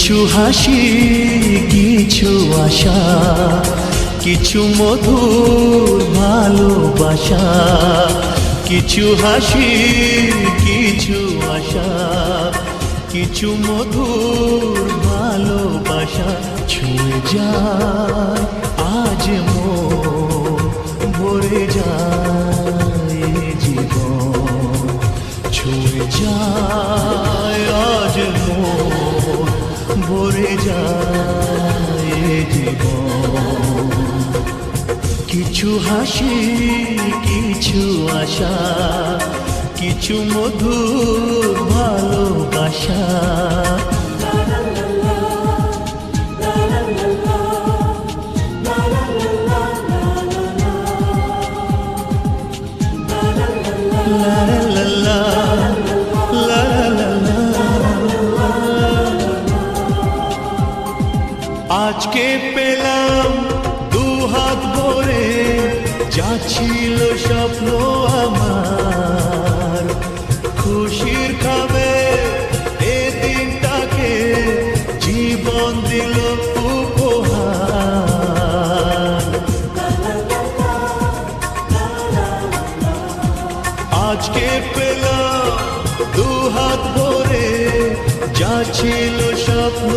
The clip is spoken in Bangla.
কিছু হাসি, কিছু আশা, কিছু মধুর ভালোবাসা। কিছু হাসি, কিছু আশা, কিছু মধুর ভালোবাসা। ছুঁয়ে যায় আজ মন, ভরে যায় জীবন। ছুঁয়ে যায় আজ মন, ভরে যায় জীবন। কিছু হাসি, কিছু আশা, কিছু মধুর ভালোবাসা। আজকে পেলাম দুহাত ভরে যা ছিল স্বপ্ন আমার। খুশির খাবে এ দিনটাকে জীবন দিল উপহার। আজকে পেলাম দুহাত ভরে যা ছিল স্বপ্ন